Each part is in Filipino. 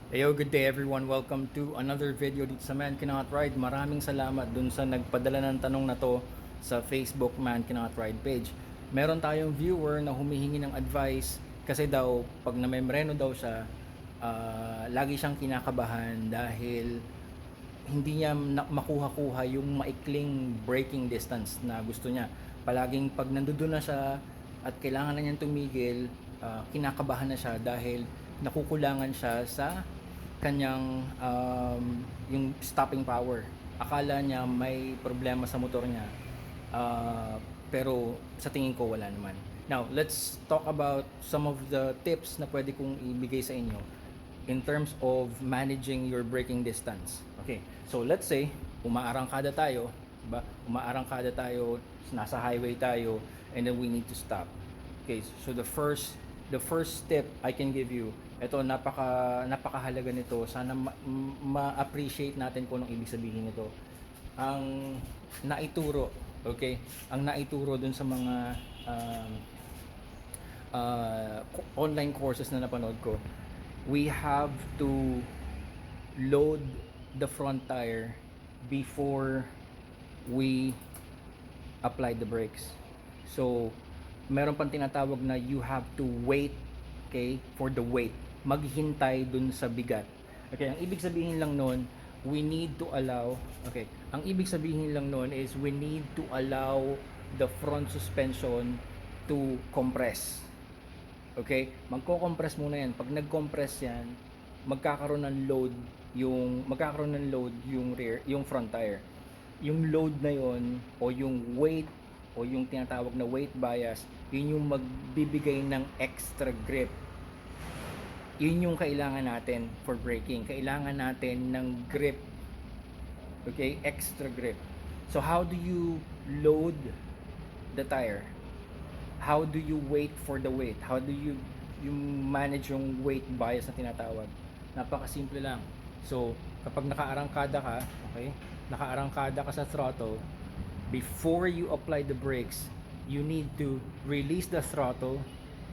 Heyo, good day everyone. Welcome to another video dito sa Man Cannot Ride. Maraming salamat dun sa nagpadala ng tanong na to sa Facebook Man Cannot Ride page. Meron tayong viewer na humihingi ng advice kasi daw pag namembreno daw siya, lagi siyang kinakabahan dahil hindi niya makuha-kuha yung maikling braking distance na gusto niya. Palaging pag nandoon na siya at kailangan na niyang tumigil, kinakabahan na siya dahil nakukulangan siya sa kanyang yung stopping power. Akala niya may problema sa motor niya, pero sa tingin ko wala naman. Now, let's talk about some of the tips na pwede kong ibigay sa inyo in terms of managing your braking distance. Okay, so let's say umaarangkada tayo, diba? Umaarangkada tayo, nasa highway tayo, and then we need to stop. Okay, so the first tip I can give you, ito napakahalaga nito. Sana ma-appreciate natin kung anong ibig sabihin nito. Ang naituro, okay? Ang naituro dun sa mga online courses na napanood ko, we have to load the front tire before we apply the brakes. So, meron pang tinatawag na you have to wait, okay, for the weight. Maghintay dun sa bigat. Okay, ang ibig sabihin lang noon, we need to allow, okay, ang ibig sabihin lang noon is we need to allow the front suspension to compress. Okay, magko-compress muna yan. Pag nag-compress yan, magkakaroon ng load yung rear, yung front tire. Yung load na yon o yung weight o yung tinatawag na weight bias, yun yung magbibigay ng extra grip. Yun yung kailangan natin for braking. Kailangan natin ng grip. Okay, extra grip. So how do you load the tire? How do you wait for the weight? How do you manage yung weight bias na tinatawag? Napakasimple lang. So, kapag nakaarangkada ka, okay? Nakaarangkada ka sa throttle, before you apply the brakes, you need to release the throttle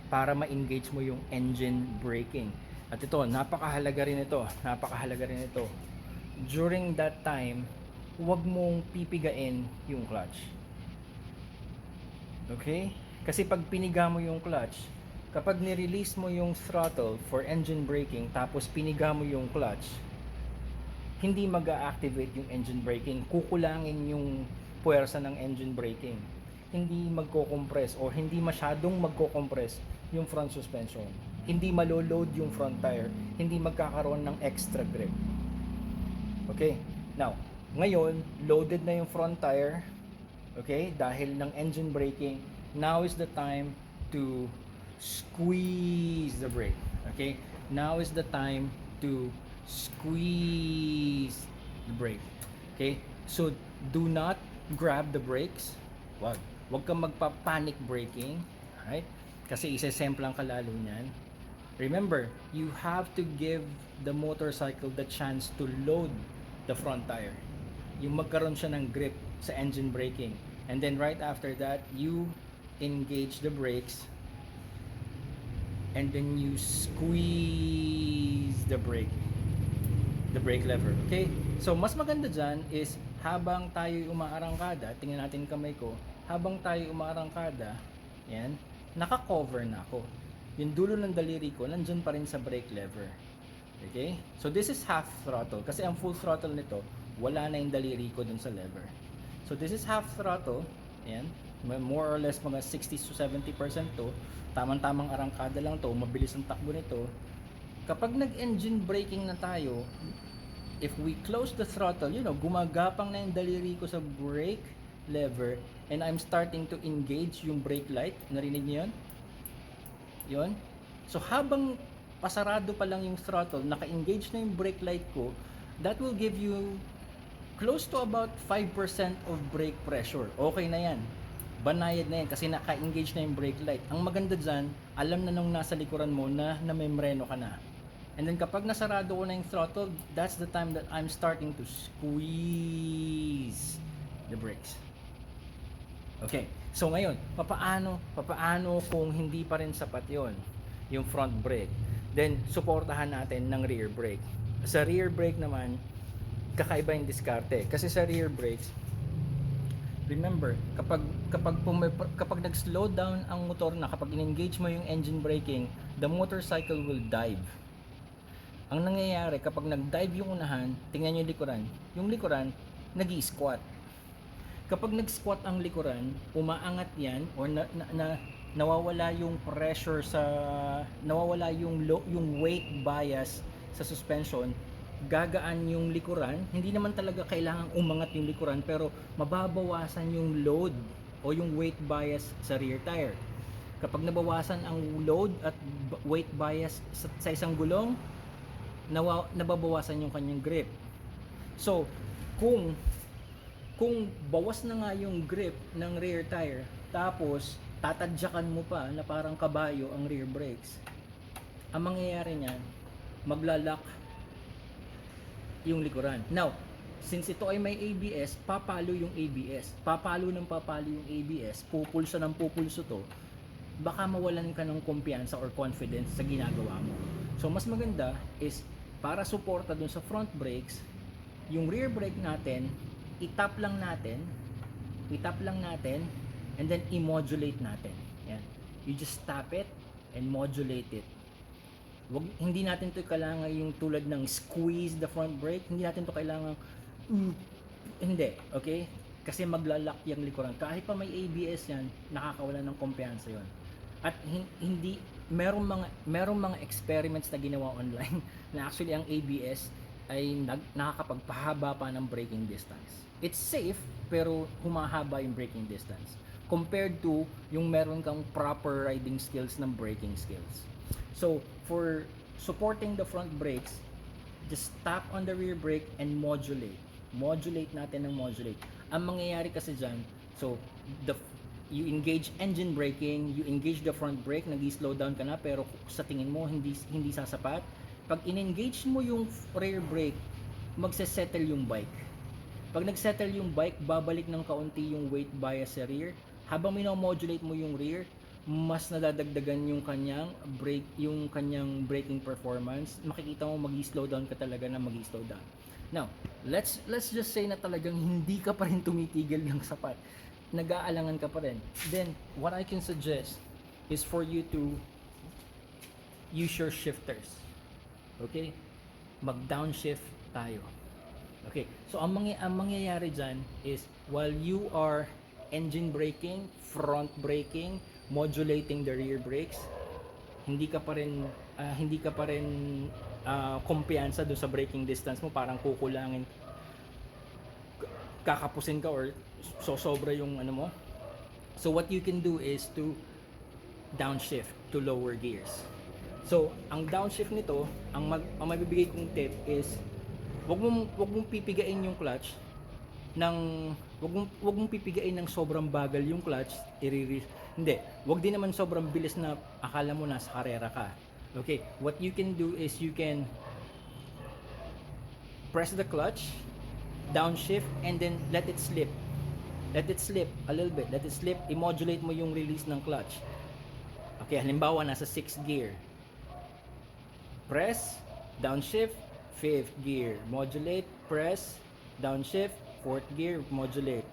para ma-engage mo yung engine braking. At ito, napakahalaga rin ito. Napakahalaga rin ito. During that time, huwag mong pipigain yung clutch. Okay? Kasi pag piniga mo yung clutch, kapag ni-release mo yung throttle for engine braking tapos piniga mo yung clutch, hindi mag-a-activate yung engine braking. Kukulangin yung puwersa ng engine braking. Hindi magko-compress o hindi masyadong magko-compress yung front suspension. Hindi malo-load yung front tire. Hindi magkakaroon ng extra grip. Okay? Now, ngayon, loaded na yung front tire. Okay? Dahil ng engine braking, now is the time to squeeze the brake. Okay? Now is the time to squeeze the brake. Okay? So, do not grab the brakes. Wag kang magpa-panic braking. Alright? Kasi isesemplang ka lalo niyan. Remember, you have to give the motorcycle the chance to load the front tire. Yung magkaroon siya ng grip sa engine braking. And then right after that, you engage the brakes and then you squeeze the brake lever. Okay, so mas maganda dyan is habang tayo umaarangkada, tingnan natin kamay ko, habang tayo umaarangkada, yan, naka-cover na ako. Yung dulo ng daliri ko nandyan pa rin sa brake lever. Okay, so this is half throttle kasi ang full throttle nito wala na yung daliri ko dun sa lever. So this is half throttle. Yan, more or less mga 60 to 70% to. Tamang-tamang arangkada lang to, mabilis ang takbo nito. Kapag nag-engine braking na tayo, if we close the throttle, gumagapang na yung daliri ko sa brake lever and I'm starting to engage yung brake light. Narinig niyo yun? Yun. So habang pasarado pa lang yung throttle, naka-engage na yung brake light ko, that will give you close to about 5% of brake pressure. Okay na yan. Banayad na yan kasi naka-engage na yung brake light. Ang maganda dyan, alam na nung nasa likuran mo na namembreno ka na. And then kapag nasarado ko na yung throttle, that's the time that I'm starting to squeeze the brakes. Okay, so ngayon, papaano kung hindi pa rin sapat yon yung front brake? Then, suportahan natin ng rear brake. Sa rear brake naman, kakaiba yung diskarte. Kasi sa rear brakes, remember, kapag nag-slow down ang motor na, kapag in-engage mo yung engine braking, the motorcycle will dive. Ang nangyayari, kapag nag-dive yung unahan, tingnan nyo yung likuran, nag-i-squat. Kapag nag-squat ang likuran, umaangat yan, or nawawala yung pressure nawawala yung weight bias sa suspension, gagaan yung likuran. Hindi naman talaga kailangang umangat yung likuran, pero mababawasan yung load o yung weight bias sa rear tire. Kapag nabawasan ang load at weight bias sa isang gulong, nababawasan yung kanyang grip. So, kung bawas na nga yung grip ng rear tire, tapos tatadyakan mo pa na parang kabayo ang rear brakes, ang mangyayari niyan, maglalock yung likuran. Now, since ito ay may ABS, papalo yung ABS. Papalo yung ABS, pupulso ng pupulso to, baka mawalan ka ng kumpiyansa or confidence sa ginagawa mo. So, mas maganda is, para suporta dun sa front brakes, yung rear brake natin, itap lang natin, and then i-modulate natin. Yan. You just tap it and modulate it. Hindi natin to kailangan yung tulad ng squeeze the front brake. Hindi natin to kailangan hindi, okay? Kasi maglalak yung likuran. Kahit pa may ABS yan, nakakawala ng kumpiyansa yon. At hindi merong mga experiments na ginawa online na actually ang ABS ay nakakapagpahaba pa ng braking distance. It's safe, pero humahaba yung braking distance compared to yung meron kang proper riding skills ng braking skills. So, for supporting the front brakes, just tap on the rear brake and modulate. Modulate natin ng modulate. Ang mangyayari kasi dyan, so, you engage engine braking, you engage the front brake, nag-slow down ka na, pero sa tingin mo, hindi sasapat. Pag in-engage mo yung rear brake, magse-settle yung bike. Pag nag-settle yung bike, babalik ng kaunti yung weight bias sa rear. Habang minomodulate mo yung rear, mas nadadagdagan yung kanyang braking performance. Makikita mo magi-slow down ka talaga na magi-slow down. Now, let's just say na talagang hindi ka pa rin tumitigil ng sapat. Nag-aalangan ka pa rin. Then, what I can suggest is for you to use your shifters. Okay? Mag-downshift tayo. Okay. So, ang mangyayari dyan is, while you are engine braking, front braking, modulating the rear brakes, hindi ka pa rin kumpiyansa doon sa braking distance mo, parang kukulangin, kakapusin ka or sobra yung ano mo. So what you can do is to downshift to lower gears. So ang downshift nito, ang mabibigay kong tip is, wag mong pipigain yung clutch wag mong pipigain ng sobrang bagal yung clutch, hindi. Wag din naman sobrang bilis na akala mo nasa karera ka. Okay, what you can do is you can press the clutch, downshift, and then let it slip. Let it slip a little bit. Let it slip. I-modulate mo yung release ng clutch. Okay, halimbawa nasa 6th gear. Press, downshift, 5th gear. Modulate, press, downshift, 4th gear, modulate.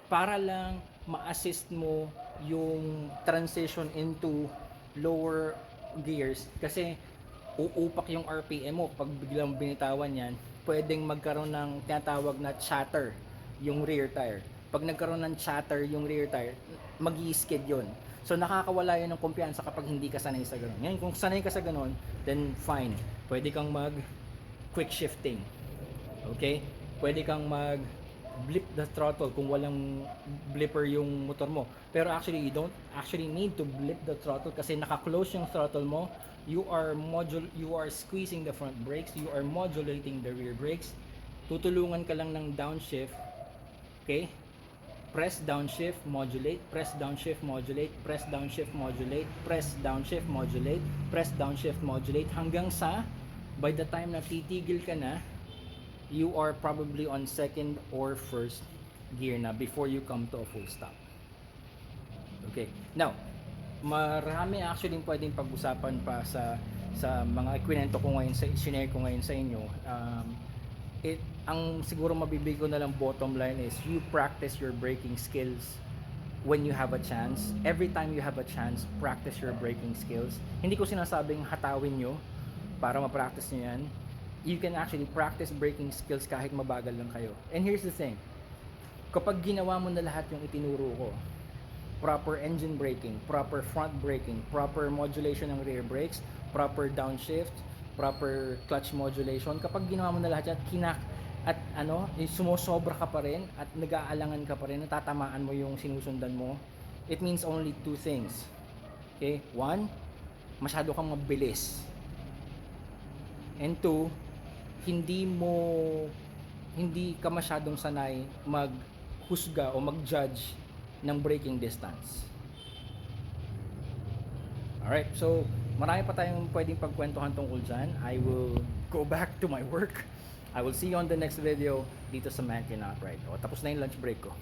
Para lang ma-assist mo yung transition into lower gears, kasi uupak yung RPM mo pag biglang binitawan yan. Pwedeng magkaroon ng tinatawag na chatter yung rear tire. Pag nagkaroon ng chatter yung rear tire, mag-i-skid yun. So nakakawala yun ng kumpiyansa kapag hindi ka sanay sa ganun. Ngayon, kung sanay ka sa ganun, then fine. Pwede kang mag quick shifting. Okay? Pwede kang mag blip the throttle kung walang blipper yung motor mo. Pero actually, you don't actually need to blip the throttle kasi naka-close yung throttle mo. You are squeezing the front brakes, you are modulating the rear brakes. Tutulungan ka lang ng downshift. Okay? Press downshift, modulate, press downshift, modulate, press downshift, modulate, press downshift, modulate, press downshift, modulate, hanggang sa by the time na titigil ka na, you are probably on 2nd or 1st gear na before you come to a full stop. Okay. Now, marami actually pwedeng pag-usapan pa sa sa mga ikwento ko ngayon, sinare ko ngayon sa inyo, ang siguro mabibigay ko na lang bottom line is you practice your braking skills when you have a chance. Every time you have a chance, practice your braking skills. Hindi ko sinasabing hatawin nyo para ma-practice nyo yan. You can actually practice braking skills kahit mabagal lang kayo. And here's the thing, kapag ginawa mo na lahat yung itinuro ko, proper engine braking, proper front braking, proper modulation ng rear brakes, proper downshift, proper clutch modulation, kapag ginawa mo na lahat yan, sumusobra ka pa rin at nag-aalangan ka pa rin, natatamaan mo yung sinusundan mo, it means only two things. Okay? One, masyado kang mabilis. And two, hindi ka masyadong sanay maghusga o mag-judge ng braking distance. Alright, so marami pa tayong pwedeng pagkwentuhan tungkol dyan. I will go back to my work. I will see you on the next video dito sa Man Cannot Ride. O, tapos na yung lunch break ko.